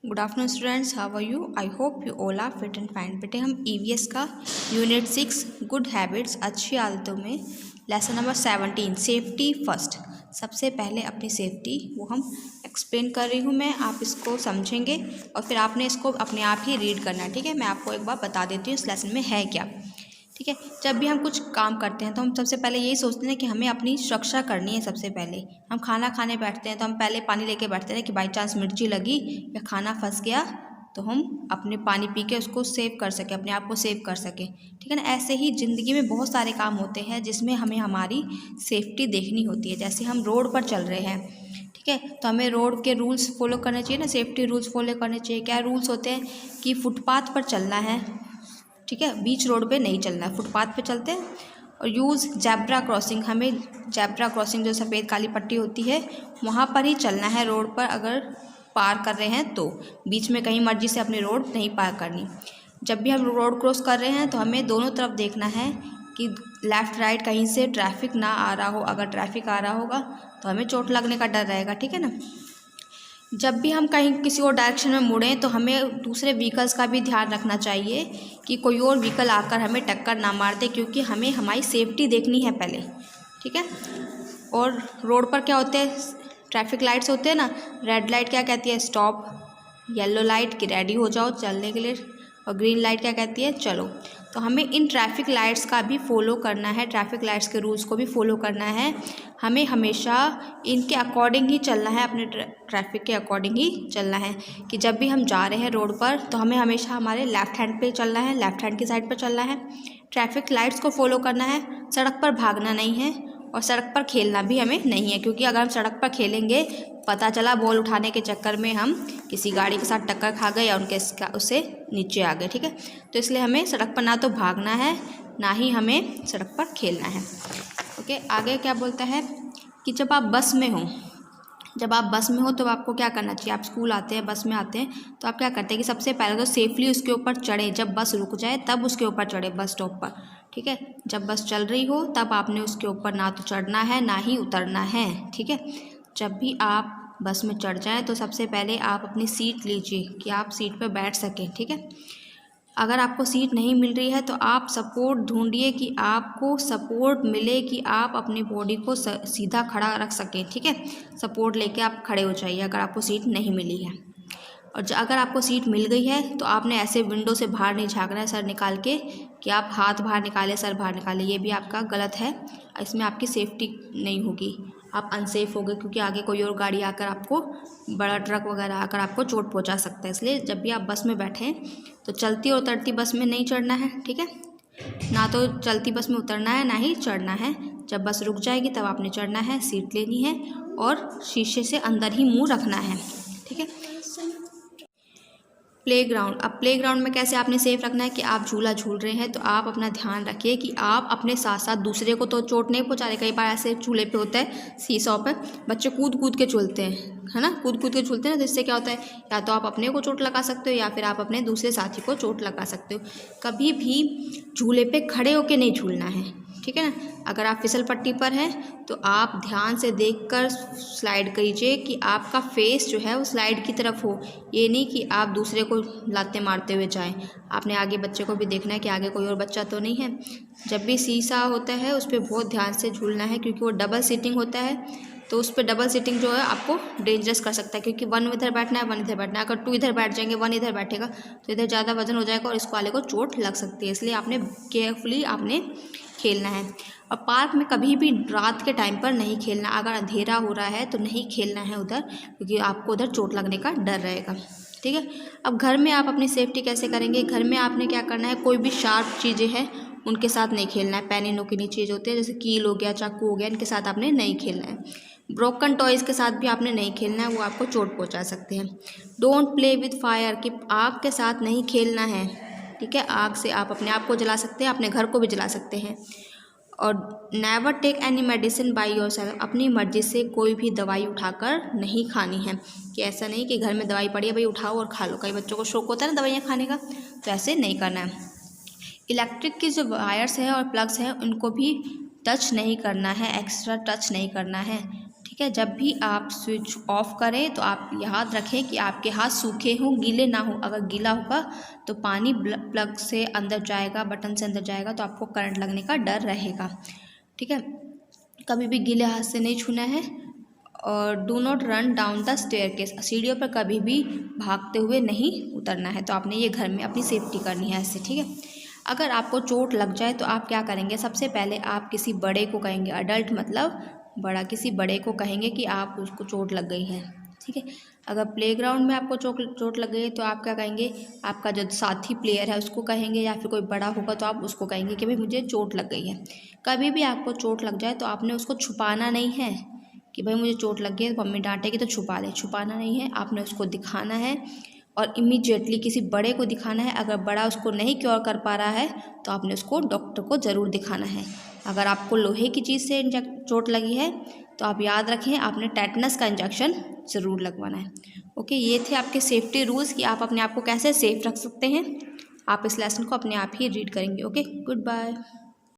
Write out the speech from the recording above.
Good afternoon students, how are you? I hope you all are fit and fine. बेटे हम EVS का unit 6 good habits अच्छी आदतों में लेसन नंबर 17 सेफ्टी फर्स्ट। सबसे पहले अपनी सेफ्टी वो हम एक्सप्लेन कर रही हूँ मैं, आप इसको समझेंगे और फिर आपने इसको अपने आप ही रीड करना है। ठीक है, मैं आपको एक बार बता देती हूँ इस लेसन में है क्या। ठीक है, जब भी हम कुछ काम करते हैं तो हम सबसे पहले यही सोचते हैं कि हमें अपनी सुरक्षा करनी है। सबसे पहले हम खाना खाने बैठते हैं तो हम पहले पानी लेके बैठते हैं कि बाई चांस मिर्ची लगी या खाना फंस गया तो हम अपने पानी पी के उसको सेव कर सकें, अपने आप को सेव कर सकें। ठीक है ना, ऐसे ही ज़िंदगी में बहुत सारे काम होते हैं जिसमें हमें हमारी सेफ्टी देखनी होती है। जैसे हम रोड पर चल रहे हैं, ठीक है, तो हमें रोड के रूल्स फॉलो करने चाहिए ना, सेफ्टी रूल्स फॉलो करने चाहिए। क्या रूल्स होते हैं कि फुटपाथ पर चलना है, ठीक है, बीच रोड पे नहीं चलना है, फुटपाथ पे चलते हैं। और यूज़ जैब्रा क्रॉसिंग, हमें जैब्रा क्रॉसिंग जो सफ़ेद काली पट्टी होती है वहाँ पर ही चलना है रोड पर। अगर पार कर रहे हैं तो बीच में कहीं मर्जी से अपनी रोड नहीं पार करनी। जब भी हम रोड क्रॉस कर रहे हैं तो हमें दोनों तरफ देखना है कि लेफ़्ट राइट कहीं से ट्रैफिक ना आ रहा हो। अगर ट्रैफिक आ रहा होगा तो हमें चोट लगने का डर रहेगा। ठीक है ना, जब भी हम कहीं किसी और डायरेक्शन में मुड़ें तो हमें दूसरे व्हीकल्स का भी ध्यान रखना चाहिए कि कोई और व्हीकल आकर हमें टक्कर ना मार दे, क्योंकि हमें हमारी सेफ्टी देखनी है पहले। ठीक है, और रोड पर क्या होते हैं, ट्रैफिक लाइट्स होते हैं ना। रेड लाइट क्या कहती है, स्टॉप। येलो लाइट कि रेडी हो जाओ चलने के लिए। और ग्रीन लाइट क्या कहती है, चलो। तो हमें इन ट्रैफिक लाइट्स का भी फॉलो करना है, ट्रैफिक लाइट्स के रूल्स को भी फॉलो करना है। हमें हमेशा इनके अकॉर्डिंग ही चलना है, अपने ट्रैफिक के अकॉर्डिंग ही चलना है। कि जब भी हम जा रहे हैं रोड पर तो हमें हमेशा हमारे लेफ़्ट हैंड पे चलना है, लेफ़्ट हैंड की साइड पर चलना है। ट्रैफिक लाइट्स को फॉलो करना है, सड़क पर भागना नहीं है और सड़क पर खेलना भी हमें नहीं है। क्योंकि अगर हम सड़क पर खेलेंगे, पता चला बॉल उठाने के चक्कर में हम किसी गाड़ी के साथ टक्कर खा गए या उससे नीचे आ गए। ठीक है, तो इसलिए हमें सड़क पर ना तो भागना है ना ही हमें सड़क पर खेलना है। ओके, आगे क्या बोलता है कि जब आप बस में हो तो आपको क्या करना चाहिए। आप स्कूल आते हैं, बस में आते हैं तो आप क्या करते हैं कि सबसे पहले तो सेफली उसके ऊपर चढ़ें। जब बस रुक जाए तब उसके ऊपर चढ़े, बस स्टॉप पर। ठीक है, जब बस चल रही हो तब आपने उसके ऊपर ना तो चढ़ना है ना ही उतरना है। ठीक है, जब भी आप बस में चढ़ जाएं तो सबसे पहले आप अपनी सीट लीजिए कि आप सीट पर बैठ सकें। ठीक है, अगर आपको सीट नहीं मिल रही है तो आप सपोर्ट ढूंढिए कि आपको सपोर्ट मिले कि आप अपनी बॉडी को सीधा खड़ा रख सकें। ठीक है, सपोर्ट लेके आप खड़े हो जाइए अगर आपको सीट नहीं मिली है। और अगर आपको सीट मिल गई है तो आपने ऐसे विंडो से बाहर नहीं झाँकना है सर निकाल के कि आप हाथ बाहर निकालें, सर बाहर निकालें। ये भी आपका गलत है, इसमें आपकी सेफ्टी नहीं होगी, आप अनसेफ हो गए। क्योंकि आगे कोई और गाड़ी आकर आपको, बड़ा ट्रक वगैरह आकर आपको चोट पहुंचा सकता है। इसलिए जब भी आप बस में बैठें तो चलती और उतरती बस में नहीं चढ़ना है। ठीक है, ना तो चलती बस में उतरना है ना ही चढ़ना है। जब बस रुक जाएगी तब आपने चढ़ना है, सीट लेनी है और शीशे से अंदर ही मुँह रखना है। ठीक है, प्लेग्राउंड, अब प्लेग्राउंड में कैसे आपने सेफ रखना है कि आप झूला झूल रहे हैं तो आप अपना ध्यान रखिए कि आप अपने साथ साथ दूसरे को तो चोट नहीं पहुंचा रहे। कई बार ऐसे झूले पे होता है, सीसॉ पे बच्चे कूद कूद के झूलते हैं, है ना, कूद कूद के झूलते हैं। तो इससे क्या होता है, या तो आप अपने को चोट लगा सकते हो या फिर आप अपने दूसरे साथी को चोट लगा सकते हो। कभी भी झूले पे खड़े होके नहीं झूलना है। ठीक है ना, अगर आप फिसल पट्टी पर हैं तो आप ध्यान से देखकर स्लाइड कीजिए कि आपका फेस जो है वो स्लाइड की तरफ हो। ये नहीं कि आप दूसरे को लाते मारते हुए जाएं। आपने आगे बच्चे को भी देखना है कि आगे कोई और बच्चा तो नहीं है। जब भी शीशा होता है उस पर बहुत ध्यान से झूलना है, क्योंकि वो डबल सीटिंग होता है। तो उस पर डबल सीटिंग जो है आपको डेंजरस कर सकता है, क्योंकि वन इधर बैठना है, वन इधर बैठना है। अगर टू इधर बैठ जाएंगे, वन इधर बैठेगा तो इधर ज़्यादा वजन हो जाएगा और इसको वाले को चोट लग सकती है। इसलिए आपने केयरफुली आपने खेलना है। और पार्क में कभी भी रात के टाइम पर नहीं खेलना। अगर अंधेरा हो रहा है तो नहीं खेलना है उधर, क्योंकि आपको उधर चोट लगने का डर रहेगा। ठीक है, अब घर में आप अपनी सेफ्टी कैसे करेंगे। घर में आपने क्या करना है, कोई भी शार्प चीज़ें हैं उनके साथ नहीं खेलना है। पैनी नोकीनी चीज़ होती है जैसे कील हो गया, चाकू हो गया, इनके साथ आपने नहीं खेलना है। ब्रोकन टॉयज़ के साथ भी आपने नहीं खेलना है, वो आपको चोट पहुंचा सकते हैं। डोंट प्ले विथ फायर, कि आग के साथ नहीं खेलना है। ठीक है, आग से आप अपने आप को जला सकते हैं, अपने घर को भी जला सकते हैं। और never take any medicine by yourself, अपनी मर्जी से कोई भी दवाई उठाकर नहीं खानी है। कि ऐसा नहीं कि घर में दवाई पड़ी है भाई उठाओ और खा लो, कई बच्चों को शौक होता है ना दवाइयाँ खाने का, तो ऐसे नहीं करना है। इलेक्ट्रिक की जो वायर्स हैं और प्लग्स हैं उनको भी टच नहीं करना है, एक्स्ट्रा टच नहीं करना है। ठीक ठीक है। जब भी आप स्विच ऑफ करें तो आप याद रखें कि आपके हाथ सूखे हों, गीले ना हो। अगर गीला होगा तो पानी प्लग से अंदर जाएगा, बटन से अंदर जाएगा, तो आपको करंट लगने का डर रहेगा। ठीक है। कभी भी गीले हाथ से नहीं छूना है। और do not run down the staircase, सीढ़ियों पर कभी भी भागते हुए नहीं उतरना है। तो आपने ये घर में अपनी सेफ्टी करनी है ऐसे। ठीक है। अगर आपको चोट लग जाए तो आप क्या करेंगे, सबसे पहले आप किसी बड़े को कहेंगे, अडल्ट मतलब बड़ा, किसी बड़े को कहेंगे कि आप उसको चोट लग गई है। ठीक है। अगर प्लेग्राउंड में आपको चोट लग गई है तो आप क्या कहेंगे, आपका जो साथी प्लेयर है उसको कहेंगे, या फिर कोई बड़ा होगा तो आप उसको कहेंगे कि भाई मुझे चोट लग गई है। कभी भी आपको चोट लग जाए तो आपने उसको छुपाना नहीं है कि भाई मुझे चोट लग गई है, मम्मी डांटेगी तो छुपा ले, छुपाना नहीं है। आपने उसको दिखाना है और इमीडिएटली किसी बड़े को दिखाना है। अगर बड़ा उसको नहीं क्योर कर पा रहा है तो आपने उसको डॉक्टर को ज़रूर दिखाना है। अगर आपको लोहे की चीज़ से चोट लगी है तो आप याद रखें आपने टेटनस का इंजेक्शन ज़रूर लगवाना है। ओके, ये थे आपके सेफ्टी रूल्स कि आप अपने आप को कैसे सेफ रख सकते हैं। आप इस लेसन को अपने आप ही रीड करेंगे। Okay, good bye.